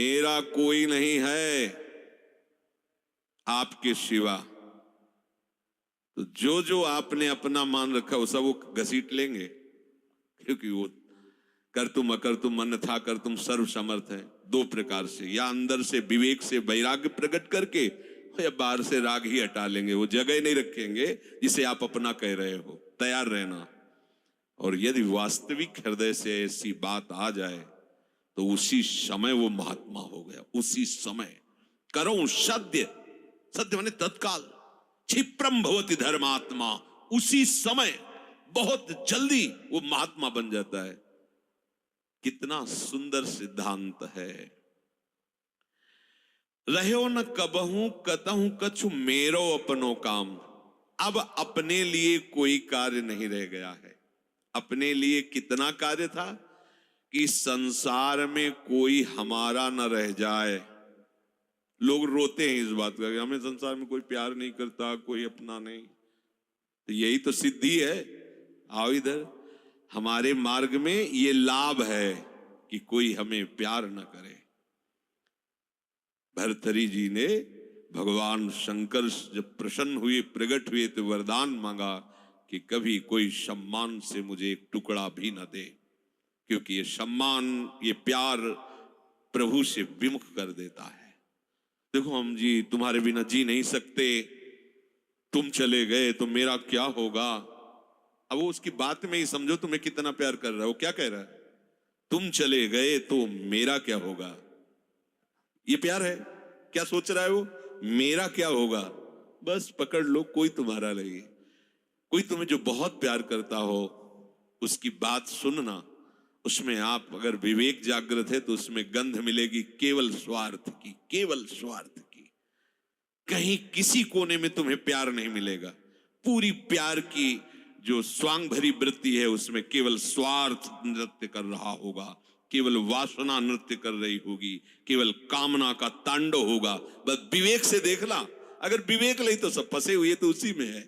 मेरा कोई नहीं है आपके सिवा। तो जो जो आपने अपना मान रखा वो सब वो घसीट लेंगे, क्योंकि वो कर तुम अकर तुम मन था कर तुम सर्व समर्थ है। दो प्रकार से, या अंदर से विवेक से वैराग्य प्रकट करके, या बाहर से राग ही हटा लेंगे। वो जगह नहीं रखेंगे जिसे आप अपना कह रहे हो। तैयार रहना। और यदि वास्तविक हृदय से ऐसी बात आ जाए तो उसी समय वो महात्मा हो गया। उसी समय करो सत्य, सत्य माने तत्काल, क्षिप्रम भवति धर्मात्मा। उसी समय बहुत जल्दी वो महात्मा बन जाता है। कितना सुंदर सिद्धांत है। रहो न कबहू कतहू कछु मेरो अपनो काम। अब अपने लिए कोई कार्य नहीं रह गया है। अपने लिए कितना कार्य था कि संसार में कोई हमारा न रह जाए। लोग रोते हैं इस बात का, हमें संसार में कोई प्यार नहीं करता, कोई अपना नहीं। तो यही तो सिद्धि है। आओ इधर, हमारे मार्ग में ये लाभ है कि कोई हमें प्यार न करे। भर्तृहरि जी ने भगवान शंकर जब प्रसन्न हुए, प्रकट हुए, तो वरदान मांगा कि कभी कोई सम्मान से मुझे एक टुकड़ा भी न दे, क्योंकि ये सम्मान, ये प्यार प्रभु से विमुख कर देता है। देखो हम जी तुम्हारे बिना जी नहीं सकते, तुम चले गए तो मेरा क्या होगा। अब वो उसकी बात में ही समझो तुम्हें कितना प्यार कर रहा है। वो क्या कह रहा है? तुम चले गए तो मेरा क्या होगा। ये प्यार है। क्या सोच रहा है वो? मेरा क्या होगा। बस पकड़ लो, कोई तुम्हारा नहीं। कोई तुम्हें जो बहुत प्यार करता हो उसकी बात सुनना, उसमें आप अगर विवेक जागृत है तो उसमें गंध मिलेगी केवल स्वार्थ की, केवल स्वार्थ की। कहीं किसी कोने में तुम्हें प्यार नहीं मिलेगा। पूरी प्यार की जो स्वांग भरी वृत्ति है उसमें केवल स्वार्थ नृत्य कर रहा होगा, केवल वासना नृत्य कर रही होगी, केवल कामना का तांडव होगा। बस विवेक से देखना। अगर विवेक नहीं तो सब फंसे हुए तो उसी में है।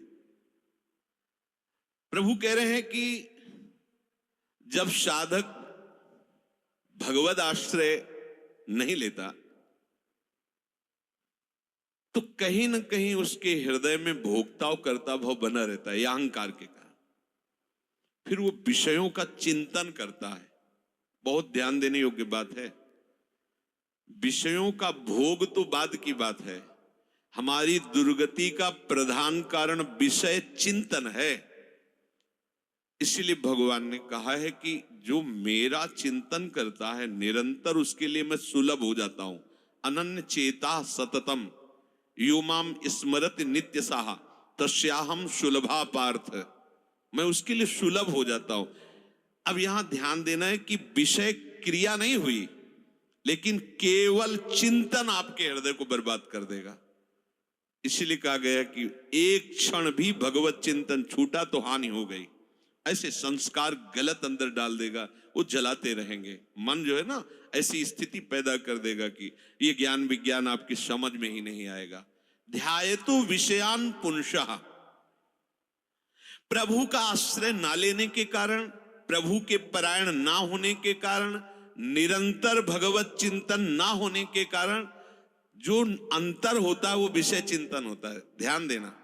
प्रभु कह रहे हैं कि जब साधक भगवद आश्रय नहीं लेता तो कहीं ना कहीं उसके हृदय में भोक्ताव करता भाव बना रहता है, या अहंकार के कारण। फिर वो विषयों का चिंतन करता है। बहुत ध्यान देने योग्य बात है। विषयों का भोग तो बाद की बात है, हमारी दुर्गति का प्रधान कारण विषय चिंतन है। इसलिए भगवान ने कहा है कि जो मेरा चिंतन करता है निरंतर, उसके लिए मैं सुलभ हो जाता हूं। अनन्य चेता सततम यो माम स्मरति नित्य साहा तस्याहम सुलभा पार्थ। मैं उसके लिए सुलभ हो जाता हूं। अब यहां ध्यान देना है कि विषय क्रिया नहीं हुई, लेकिन केवल चिंतन आपके हृदय को बर्बाद कर देगा। इसलिए कहा गया कि एक क्षण भी भगवत चिंतन छूटा तो हानि हो गई। ऐसे संस्कार गलत अंदर डाल देगा, वो जलाते रहेंगे। मन जो है ना, ऐसी स्थिति पैदा कर देगा कि ये ज्ञान विज्ञान आपकी समझ में ही नहीं आएगा। ध्यायतु विषयान पुंसः। प्रभु का आश्रय ना लेने के कारण, प्रभु के परायण ना होने के कारण, निरंतर भगवत चिंतन ना होने के कारण जो अंतर होता है वो विषय चिंतन होता है। ध्यान देना।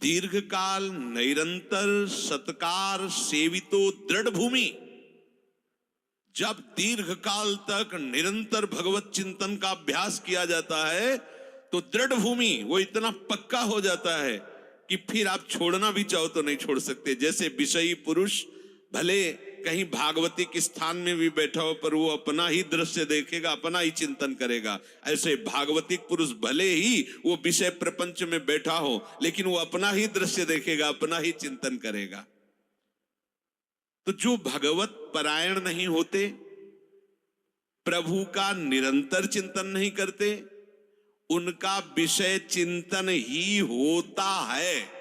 दीर्घकाल निरंतर सत्कार सेवितो दृढ़ भूमि। जब दीर्घकाल तक निरंतर भगवत चिंतन का अभ्यास किया जाता है तो दृढ़ भूमि वो इतना पक्का हो जाता है कि फिर आप छोड़ना भी चाहो तो नहीं छोड़ सकते। जैसे विषयी पुरुष भले कहीं भागवतिक स्थान में भी बैठा हो पर वो अपना ही दृश्य देखेगा, अपना ही चिंतन करेगा। ऐसे भागवतिक पुरुष भले ही वो विषय प्रपंच में बैठा हो लेकिन वो अपना ही दृश्य देखेगा, अपना ही चिंतन करेगा। तो जो भगवत परायण नहीं होते, प्रभु का निरंतर चिंतन नहीं करते, उनका विषय चिंतन ही होता है।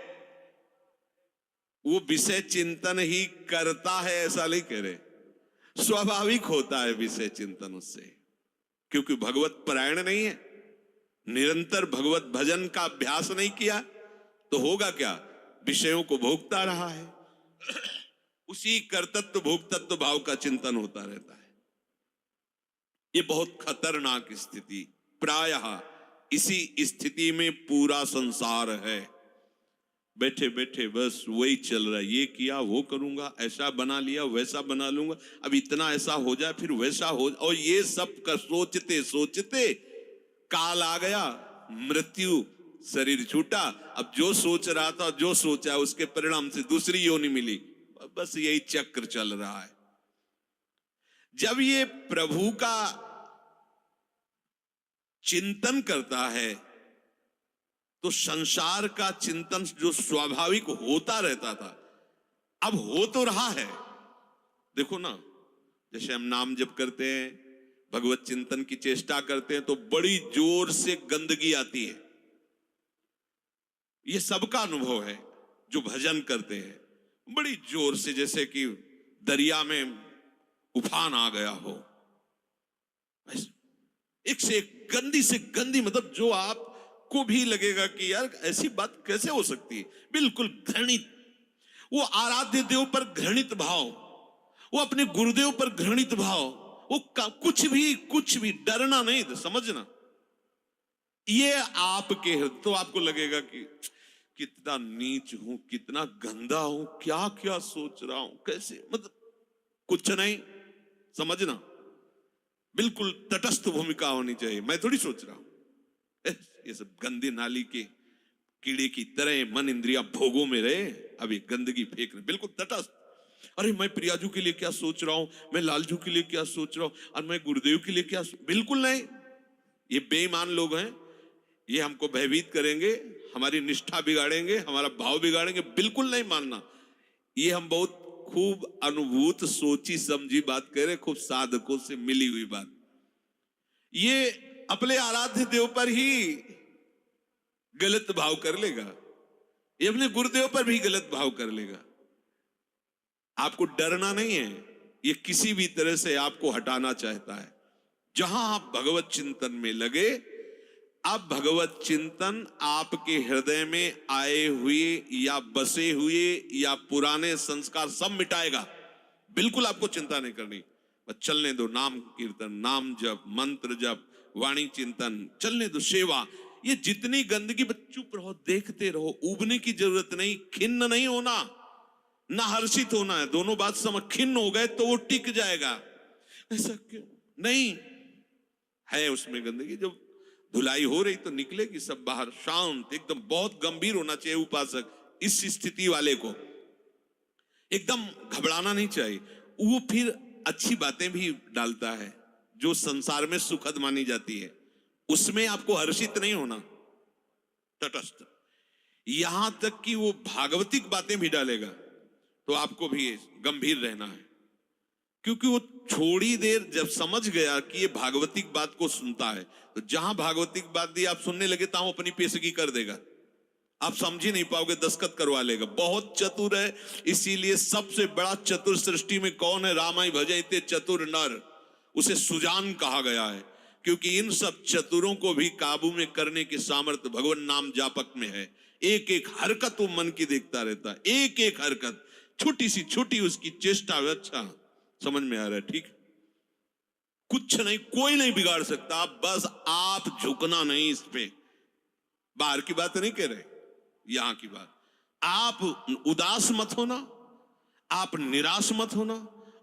वो विषय चिंतन ही करता है ऐसा नहीं कह रहे। स्वाभाविक होता है विषय चिंतन उससे, क्योंकि भगवत परायण नहीं है, निरंतर भगवत भजन का अभ्यास नहीं किया तो होगा क्या? विषयों को भोगता रहा है। उसी कर्तृत्व भोक्तत्व भाव का चिंतन होता रहता है। ये बहुत खतरनाक स्थिति, प्रायः इसी स्थिति में पूरा संसार है। बैठे बैठे बस वही चल रहा है, ये किया वो करूंगा, ऐसा बना लिया वैसा बना लूंगा, अब इतना ऐसा हो जाए फिर वैसा हो, और ये सब का सोचते सोचते काल आ गया, मृत्यु, शरीर छूटा। अब जो सोच रहा था, जो सोचा, उसके परिणाम से दूसरी योनि मिली। बस यही चक्र चल रहा है। जब ये प्रभु का चिंतन करता है तो संसार का चिंतन जो स्वाभाविक होता रहता था, अब हो तो रहा है। देखो ना, जैसे हम नाम जप करते हैं, भगवत चिंतन की चेष्टा करते हैं, तो बड़ी जोर से गंदगी आती है। ये सबका अनुभव है जो भजन करते हैं, बड़ी जोर से, जैसे कि दरिया में उफान आ गया हो। एक से एक गंदी, मतलब जो आपको भी लगेगा कि यार ऐसी बात कैसे हो सकती है, बिल्कुल घृणित। वो आराध्य देव पर घृणित भाव, वो अपने गुरुदेव पर घृणित भाव, वो कुछ भी डरना नहीं, समझना। ये आपके हृदय, तो आपको लगेगा कि कितना नीच हूं, कितना गंदा हूं, क्या क्या सोच रहा हूं, कैसे, मतलब कुछ नहीं, समझना। बिल्कुल तटस्थ भूमिका होनी चाहिए। मैं थोड़ी सोच रहा हूं ये सब गंदे नाली के कीड़े की तरह मन इंद्रिया भोगों में रहे, अभी गंदगी फेंक रहे, बिल्कुल तटस्थ। अरे मैं प्रियाजू के लिए क्या सोच रहा हूं, मैं लालजू के लिए क्या सोच रहा हूं, और मैं गुरुदेव के लिए क्या बिल्कुल नहीं। ये बेईमान लोग हैं, ये हमको भयभीत करेंगे, हमारी निष्ठा बिगाड़ेंगे, हमारा भाव बिगाड़ेंगे, बिल्कुल नहीं मानना। ये हम बहुत खूब अनुभूत सोची समझी बात कह रहे, खूब साधकों से मिली हुई बात। ये अपने आराध्य देव पर ही गलत भाव कर लेगा, ये अपने गुरुदेव पर भी गलत भाव कर लेगा। आपको डरना नहीं है, ये किसी भी तरह से आपको हटाना चाहता है। जहां आप भगवत चिंतन में लगे, अब भगवत चिंतन आपके हृदय में आए हुए या बसे हुए या पुराने संस्कार सब मिटाएगा। बिल्कुल आपको चिंता नहीं करनी, बस चलने दो। नाम कीर्तन, नाम जप, मंत्र जप, वाणी चिंतन, चलने दो। सेवा, ये जितनी गंदगी, बस चुप रहो, देखते रहो। उबने की जरूरत नहीं, खिन्न नहीं होना, ना हर्षित होना है। दोनों बात समझ, खिन्न हो गए तो वो टिक जाएगा, ऐसा क्यों नहीं है। उसमें गंदगी जब धुलाई हो रही तो निकलेगी सब बाहर, शांत एकदम। बहुत गंभीर होना चाहिए उपासक, इस स्थिति वाले को एकदम घबराना नहीं चाहिए। वो फिर अच्छी बातें भी डालता है जो संसार में सुखद मानी जाती है, उसमें आपको हर्षित नहीं होना, तटस्थ। यहां तक कि वो भागवतिक बातें भी डालेगा तो आपको भी गंभीर रहना है, क्योंकि वो थोड़ी देर जब समझ गया कि ये भागवतिक बात को सुनता है, तो जहां भागवतिक बात दी आप सुनने लगे, तो अपनी पेशगी कर देगा, आप समझ ही नहीं पाओगे, दस्तखत करवा लेगा। बहुत चतुर है, इसीलिए सबसे बड़ा चतुर सृष्टि में कौन है? रामाय भजते चतुर नर, उसे सुजान कहा गया है, क्योंकि इन सब चतुरों को भी काबू में करने की सामर्थ्य भगवान नाम जापक में है। एक एक हरकत वो मन की देखता रहता है, एक एक हरकत, छोटी सी छोटी उसकी चेष्टा। अच्छा समझ में आ रहा है, ठीक? कुछ नहीं, कोई नहीं बिगाड़ सकता, बस आप झुकना नहीं इस पे। बाहर की बात नहीं कह रहे, यहां की बात। आप उदास मत होना, आप निराश मत होना,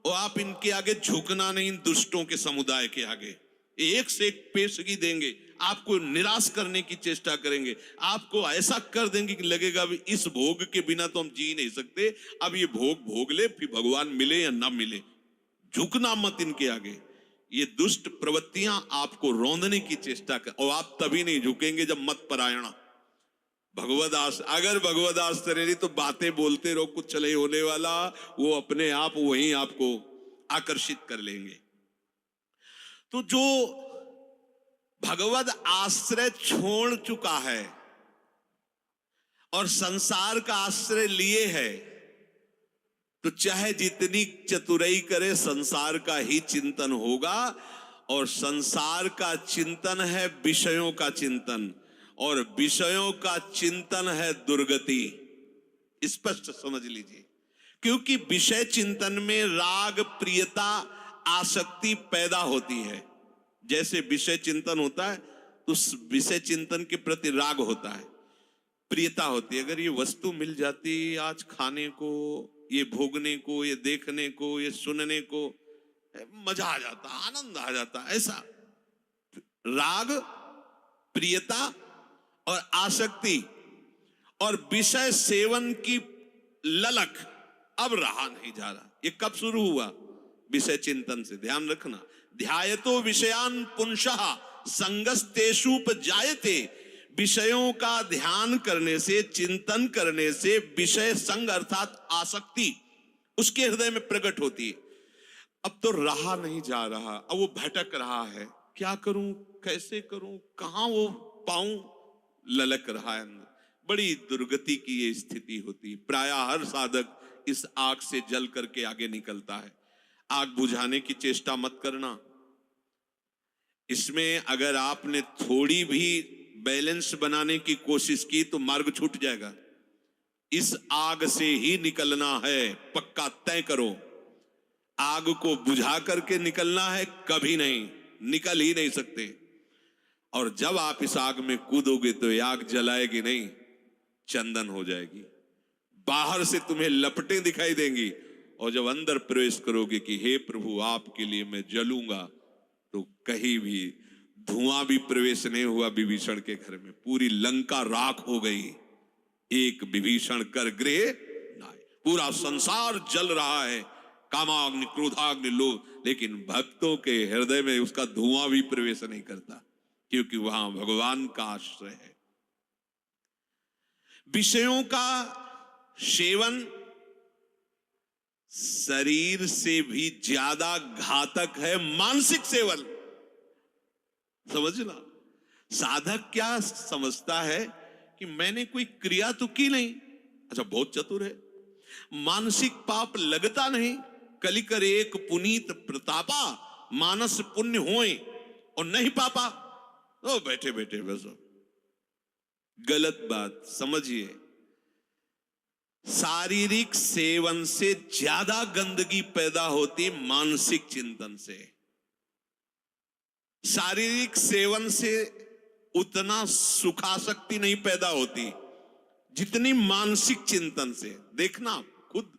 और आप इनके आगे झुकना नहीं, इन दुष्टों के समुदाय के आगे। एक से एक पेशगी देंगे, आपको निराश करने की चेष्टा करेंगे, आपको ऐसा कर देंगे कि लगेगा भी इस भोग के बिना तो हम जी नहीं सकते, अब ये भोग भोग ले, फिर भगवान मिले या ना मिले। झुकना मत इनके आगे। ये दुष्ट प्रवृत्तियां आपको रौंदने की चेष्टा कर, और आप तभी नहीं झुकेंगे जब मत परायणा भगवदास। अगर भगवदास तरेरी तो बातें बोलते रहो, कुछ नहीं होने वाला, वो अपने आप वहीं आपको आकर्षित कर लेंगे। तो जो भगवद आश्रय छोड़ चुका है और संसार का आश्रय लिए है, तो चाहे जितनी चतुराई करे, संसार का ही चिंतन होगा। और संसार का चिंतन है विषयों का चिंतन, और विषयों का चिंतन है दुर्गति। स्पष्ट समझ लीजिए, क्योंकि विषय चिंतन में राग, प्रियता, आसक्ति पैदा होती है। जैसे विषय चिंतन होता है तो उस विषय चिंतन के प्रति राग होता है, प्रियता होती है। अगर ये वस्तु मिल जाती आज खाने को, ये भोगने को, ये देखने को, ये सुनने को, मजा आ जाता, आनंद आ जाता। ऐसा राग, प्रियता और आसक्ति और विषय सेवन की ललक अब रहा नहीं जा रहा। ये कब शुरू हुआ? विषय चिंतन से। ध्यान रखना, ध्यायतो विषयान पुंसः संगस्तेषुपजायते। विषयों का ध्यान करने से, चिंतन करने से विषय संग अर्थात आसक्ति उसके हृदय में प्रकट होती है। अब तो रहा नहीं जा रहा, अब वो भटक रहा है, क्या करूं, कैसे करूं, कहां वो पाऊं, ललक रहा है। बड़ी दुर्गति की ये स्थिति होती। प्रायः हर साधक इस आग से जल करके आगे निकलता है। आग बुझाने की चेष्टा मत करना। इसमें अगर आपने थोड़ी भी बैलेंस बनाने की कोशिश की तो मार्ग छूट जाएगा। इस आग से ही निकलना है, पक्का तय करो। आग को बुझा करके निकलना है, कभी नहीं, निकल ही नहीं सकते। और जब आप इस आग में कूदोगे तो ये आग जलाएगी नहीं, चंदन हो जाएगी। बाहर से तुम्हें लपटें दिखाई देंगी और जब अंदर प्रवेश करोगे कि हे प्रभु आपके लिए मैं जलूंगा, तो कहीं भी धुआं भी प्रवेश नहीं हुआ विभीषण के घर में। पूरी लंका राख हो गई, एक विभीषण कर गृह नाय। पूरा संसार जल रहा है, कामाग्नि, क्रोधाग्नि, लोभ, लेकिन भक्तों के हृदय में उसका धुआं भी प्रवेश नहीं करता, क्योंकि वहां भगवान का आश्रय है। विषयों का सेवन शरीर से भी ज्यादा घातक है मानसिक सेवन। समझना, साधक क्या समझता है कि मैंने कोई क्रिया तो की नहीं, अच्छा बहुत चतुर है, मानसिक पाप लगता नहीं, कलिकर एक पुनीत प्रतापा, मानस पुण्य होए और नहीं पापा, ओ बैठे बैठे बस। गलत बात समझिए। शारीरिक सेवन से ज्यादा गंदगी पैदा होती मानसिक चिंतन से। शारीरिक सेवन से उतना सुखासक्ति नहीं पैदा होती जितनी मानसिक चिंतन से। देखना खुद,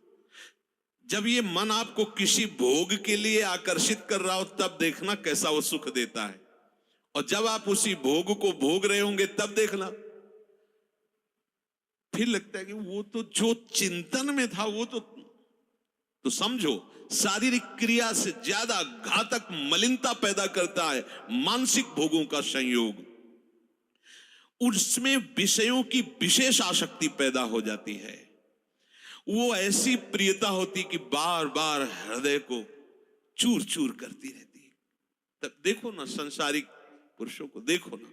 जब ये मन आपको किसी भोग के लिए आकर्षित कर रहा हो तब देखना कैसा वो सुख देता है, और जब आप उसी भोग को भोग रहे होंगे तब देखना फिर लगता है कि वो तो जो चिंतन में था वो तो समझो शारीरिक क्रिया से ज्यादा घातक मलिनता पैदा करता है मानसिक भोगों का संयोग। उसमें विषयों की विशेष आसक्ति पैदा हो जाती है। वो ऐसी प्रियता होती कि बार बार हृदय को चूर चूर करती रहती है। तब देखो ना संसारिक पुरुषों को, देखो ना,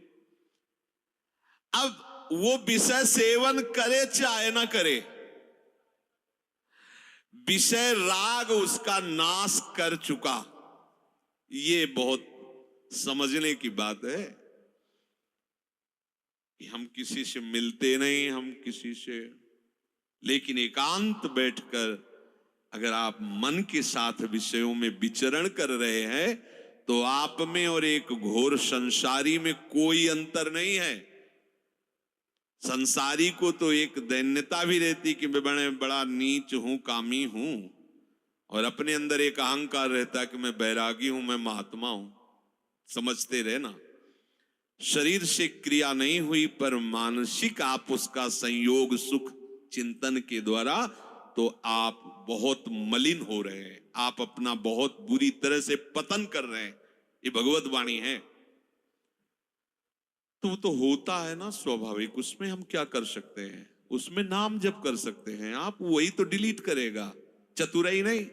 अब वो विषय सेवन करे चाहे ना करे, विषय राग उसका नाश कर चुका। ये बहुत समझने की बात है कि हम किसी से मिलते नहीं, हम किसी से, लेकिन एकांत बैठकर अगर आप मन के साथ विषयों में विचरण कर रहे हैं तो आप में और एक घोर संसारी में कोई अंतर नहीं है। संसारी को तो एक दैन्यता भी रहती कि मैं बड़ा नीच हूं, कामी हूं, और अपने अंदर एक अहंकार रहता कि मैं बैरागी हूं, मैं महात्मा हूं। समझते रहे ना, शरीर से क्रिया नहीं हुई पर मानसिक आप उसका संयोग सुख चिंतन के द्वारा, तो आप बहुत मलिन हो रहे हैं, आप अपना बहुत बुरी तरह से पतन कर रहे हैं। ये भगवत वाणी है। तो वो तो होता है ना स्वाभाविक, उसमें हम क्या कर सकते हैं? उसमें नाम जप कर सकते हैं आप, वही तो डिलीट करेगा, चतुराई नहीं।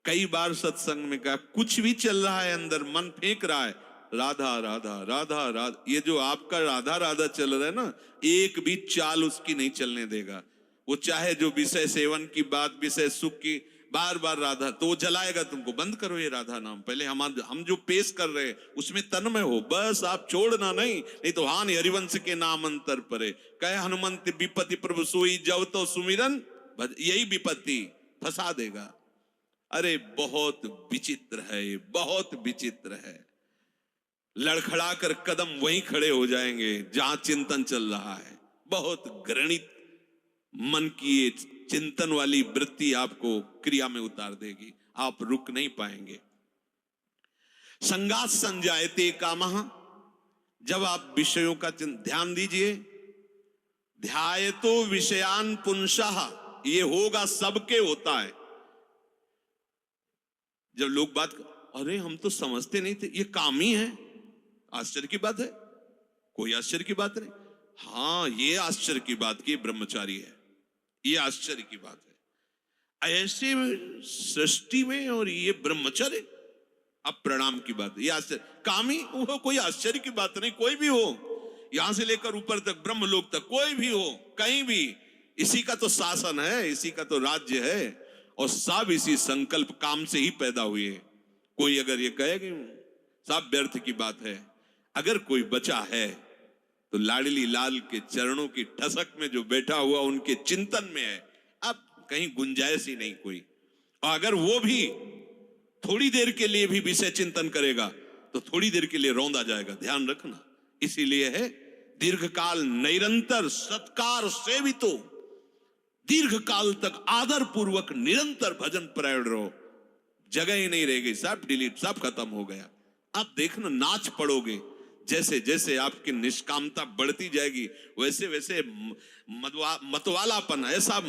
कई बार सत्संग में कहा, कुछ भी चल रहा है अंदर, मन फेंक रहा है राधा राधा राधा राधा, ये जो आपका राधा राधा चल रहा है ना, एक भी चाल उसकी नहीं चलने देगा। वो चाहे जो विषय सेवन की बात, विषय सुख की, बार बार राधा, तो वो जलाएगा तुमको। बंद करो ये राधा नाम, पहले हम जो पेश कर रहे हैं उसमें तन्मय हो, बस आप छोड़ना नहीं तो हानि हरिवंश के नाम अंतर परे, कहे हनुमंत विपत्ति प्रभु सोई जब तो सुमिरन, यही विपत्ति फंसा देगा। अरे बहुत विचित्र है, बहुत विचित्र है। लड़खड़ा कर कदम वहीं खड़े हो जाएंगे जहां चिंतन चल रहा है। बहुत घृणित मन की ये चिंतन वाली वृत्ति आपको क्रिया में उतार देगी, आप रुक नहीं पाएंगे। संगात संजायते कामः, जब आप विषयों का ध्यान दीजिए, ध्यायतो विषयान पुंसः, ये होगा सबके होता है। जब लोग बात अरे हम तो समझते नहीं थे, ये काम ही है, आश्चर्य की बात है, कोई आश्चर्य की बात नहीं। हाँ ये आश्चर्य की बात की ब्रह्मचारी है, ये आश्चर्य की बात है। ऐसे सृष्टि में और ये ब्रह्मचर्य, अब प्रणाम की बात है, ये आश्चर्य। काम ही वो कोई आश्चर्य की बात नहीं, कोई भी हो, यहां से लेकर ऊपर तक ब्रह्मलोक तक कोई भी हो, कहीं भी इसी का तो शासन है, इसी का तो राज्य है, और सब इसी संकल्प काम से ही पैदा हुए। कोई अगर ये कहे कि सब व्यर्थ की बात है, अगर कोई बचा है तो लाडली लाल के चरणों की ठसक में जो बैठा हुआ उनके चिंतन में है, अब कहीं गुंजाइश ही नहीं कोई। और अगर वो भी थोड़ी देर के लिए भी विषय चिंतन करेगा तो थोड़ी देर के लिए रौंदा जाएगा, ध्यान रखना। इसीलिए है दीर्घकाल निरंतर सत्कार सेवितो, दीर्घ काल तक आदर पूर्वक निरंतर भजन परायण रहो, जगह ही नहीं रह गई, सब डिलीट, सब खत्म हो गया। अब देखना नाच पड़ोगे, जैसे जैसे आपकी निष्कामता बढ़ती जाएगी वैसे वैसे मतवालापन, ऐसा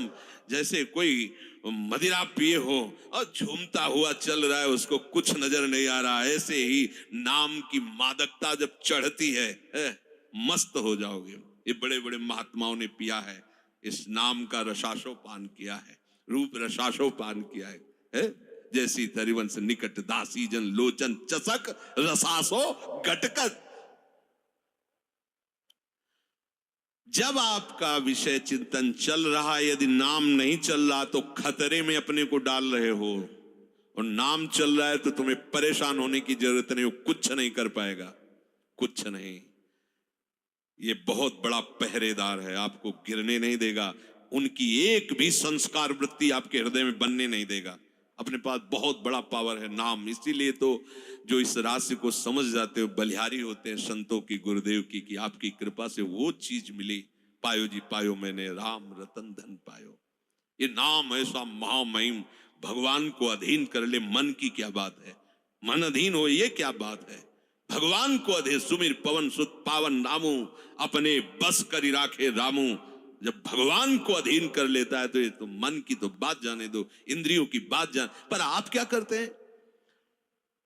जैसे कोई मदिरा पिए हो और झूमता हुआ चल रहा है, उसको कुछ नजर नहीं आ रहा, ऐसे ही नाम की मादकता जब चढ़ती है, मस्त हो जाओगे। ये बड़े बड़े महात्माओं ने पिया है, इस नाम का रसाशोपान किया है, रूप रसाशोपान किया है। जैसी तरिवंश निकट दासी जन लोचन चसक रसासो गटकत। जब आपका विषय चिंतन चल रहा है, यदि नाम नहीं चल रहा तो खतरे में अपने को डाल रहे हो, और नाम चल रहा है तो तुम्हें परेशान होने की जरूरत नहीं, वो कुछ नहीं कर पाएगा, कुछ नहीं। ये बहुत बड़ा पहरेदार है, आपको गिरने नहीं देगा, उनकी एक भी संस्कार वृत्ति आपके हृदय में बनने नहीं देगा। अपने पास बहुत बड़ा पावर है नाम। इसीलिए तो जो इस रहस्य को समझ जाते हो बलिहारी होते हैं संतों की, गुरुदेव की, कि आपकी कृपा से वो चीज मिली। पायो जी पायो मैंने राम रतन धन पायो। ये नाम ऐसा महामहिम, भगवान को अधीन कर ले, मन की क्या बात है, मन अधीन हो ये क्या बात है। भगवान को अधे सुमिर पवन सुत पावन नामू, अपने बस करी राखे रामू। जब भगवान को अधीन कर लेता है तो ये तो मन की तो बात जाने दो, इंद्रियों की बात जान। पर आप क्या करते हैं,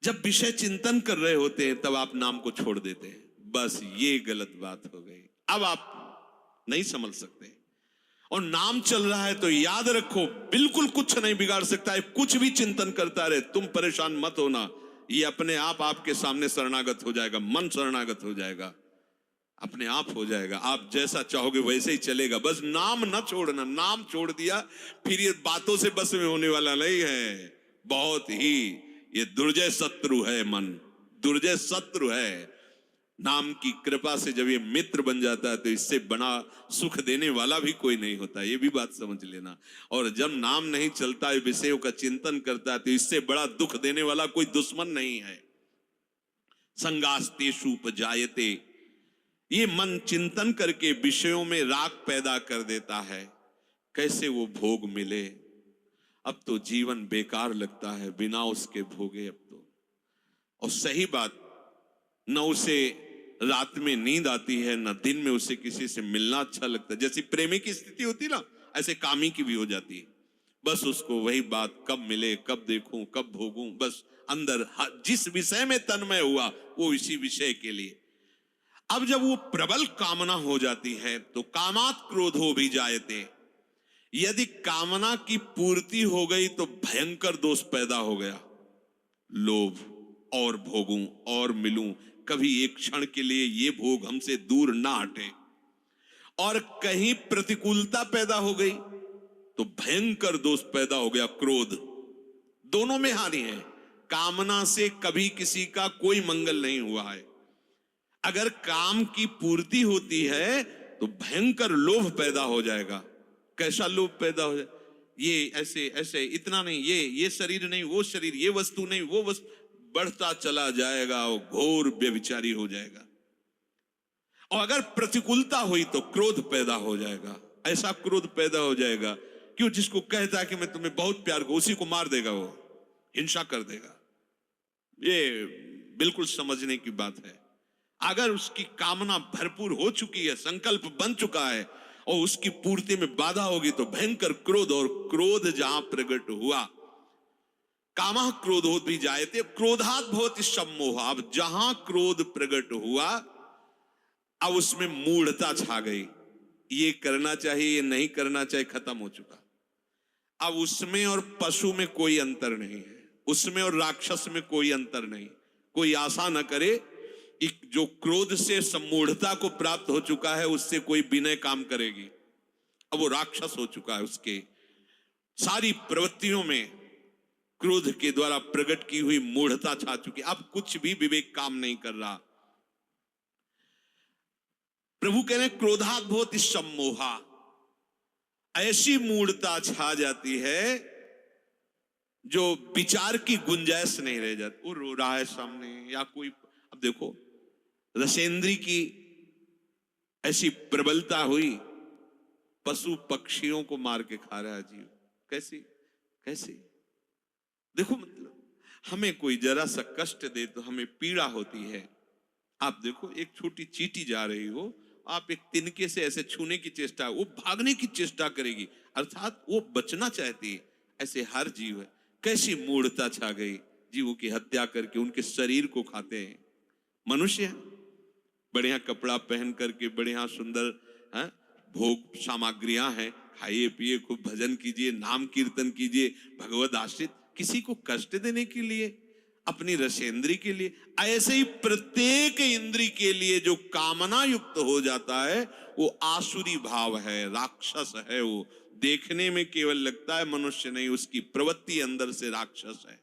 जब विषय चिंतन कर रहे होते हैं तब आप नाम को छोड़ देते हैं। बस ये गलत बात हो गई, अब आप नहीं समझ सकते। और नाम चल रहा है तो याद रखो बिल्कुल कुछ नहीं बिगाड़ सकता है, कुछ भी चिंतन करता रहे, तुम परेशान मत होना, ये अपने आप आपके सामने शरणागत हो जाएगा, मन शरणागत हो जाएगा, अपने आप हो जाएगा। आप जैसा चाहोगे वैसे ही चलेगा, बस नाम ना छोड़ना। नाम छोड़ दिया फिर ये बातों से बस में होने वाला नहीं है। बहुत ही ये दुर्जय शत्रु है, मन दुर्जय शत्रु है। नाम की कृपा से जब ये मित्र बन जाता है तो इससे बड़ा सुख देने वाला भी कोई नहीं होता, ये भी बात समझ लेना। और जब नाम नहीं चलता है, विषयों का चिंतन करता है, तो इससे बड़ा दुख देने वाला कोई दुश्मन नहीं है। संगास्तेषु उपजायते, ये मन चिंतन करके विषयों में राग पैदा कर देता है, कैसे वो भोग मिले। अब तो जीवन बेकार लगता है बिना उसके भोगे। अब तो, और सही बात, न उसे रात में नींद आती है, न दिन में उसे किसी से मिलना अच्छा लगता है। जैसी प्रेमी की स्थिति होती ना, ऐसे कामी की भी हो जाती है। बस उसको वही बात, कब मिले, कब देखूं, कब भोगूं, बस अंदर जिस विषय में तन्मय हुआ वो इसी विषय के लिए। अब जब वो प्रबल कामना हो जाती है तो कामात क्रोधो भी जायते, यदि कामना की पूर्ति हो गई तो भयंकर दोष पैदा हो गया, लोभ, और भोगूं और मिलूं, कभी एक क्षण के लिए ये भोग हमसे दूर ना हटे। और कहीं प्रतिकूलता पैदा हो गई तो भयंकर दोष पैदा हो गया, क्रोध। दोनों में हानि है। कामना से कभी किसी का कोई मंगल नहीं हुआ है। अगर काम की पूर्ति होती है तो भयंकर लोभ पैदा हो जाएगा। कैसा लोभ पैदा हो जाए, ये ऐसे ऐसे, इतना नहीं, ये शरीर नहीं, वो शरीर, ये वस्तु नहीं, वो वस्तु, बढ़ता चला जाएगा, वो घोर व्यभिचारी हो जाएगा। और अगर प्रतिकूलता हुई तो क्रोध पैदा हो जाएगा। ऐसा क्रोध पैदा हो जाएगा कि वो जिसको कहता है कि मैं तुम्हें बहुत प्यार करूं, उसी को मार देगा, वो हिंसा कर देगा। ये बिल्कुल समझने की बात है। अगर उसकी कामना भरपूर हो चुकी है, संकल्प बन चुका है और उसकी पूर्ति में बाधा होगी तो भयंकर क्रोध, और क्रोध जहां प्रकट हुआ, कामः क्रोधोद भी जायते क्रोधात् भवति सम्मोह। अब जहां क्रोध प्रकट हुआ, अब उसमें मूढ़ता छा गई। ये करना चाहिए, ये नहीं करना चाहिए, खत्म हो चुका। अब उसमें और पशु में कोई अंतर नहीं है, उसमें और राक्षस में कोई अंतर नहीं। कोई आशा न करे कि जो क्रोध से सम्मूढ़ता को प्राप्त हो चुका है उससे कोई विनय काम करेगी। अब वो राक्षस हो चुका है, उसके सारी प्रवृत्तियों में क्रोध के द्वारा प्रकट की हुई मूढ़ता छा चुकी। अब कुछ भी विवेक काम नहीं कर रहा। प्रभु कह रहे क्रोधात् भवति सम्मोहा। ऐसी मूढ़ता छा जाती है जो विचार की गुंजाइश नहीं रह जाती। वो रो रहा है सामने या कोई, अब देखो रसेंद्री की ऐसी प्रबलता हुई, पशु पक्षियों को मार के खा रहा है जीव। कैसी कैसी देखो, मतलब हमें कोई जरा सा कष्ट दे तो हमें पीड़ा होती है। आप देखो एक छोटी चींटी जा रही हो, आप एक तिनके से ऐसे छूने की चेष्टा, वो भागने की चेष्टा करेगी, अर्थात वो बचना चाहती है। ऐसे हर जीव है। कैसी मूढ़ता छा गई, जीवों की हत्या करके उनके शरीर को खाते हैं। मनुष्य बढ़िया कपड़ा पहन करके, बढ़िया सुंदर है, भोग सामग्रियां हैं, खाइए पिए, खूब भजन कीजिए, नाम कीर्तन कीजिए, भगवत आश्रित, किसी को कष्ट देने के लिए, अपनी रसेंद्री के लिए। ऐसे ही प्रत्येक इंद्री के लिए जो कामना युक्त हो जाता है वो आसुरी भाव है, राक्षस है। वो देखने में केवल लगता है मनुष्य नहीं, उसकी प्रवृत्ति अंदर से राक्षस है।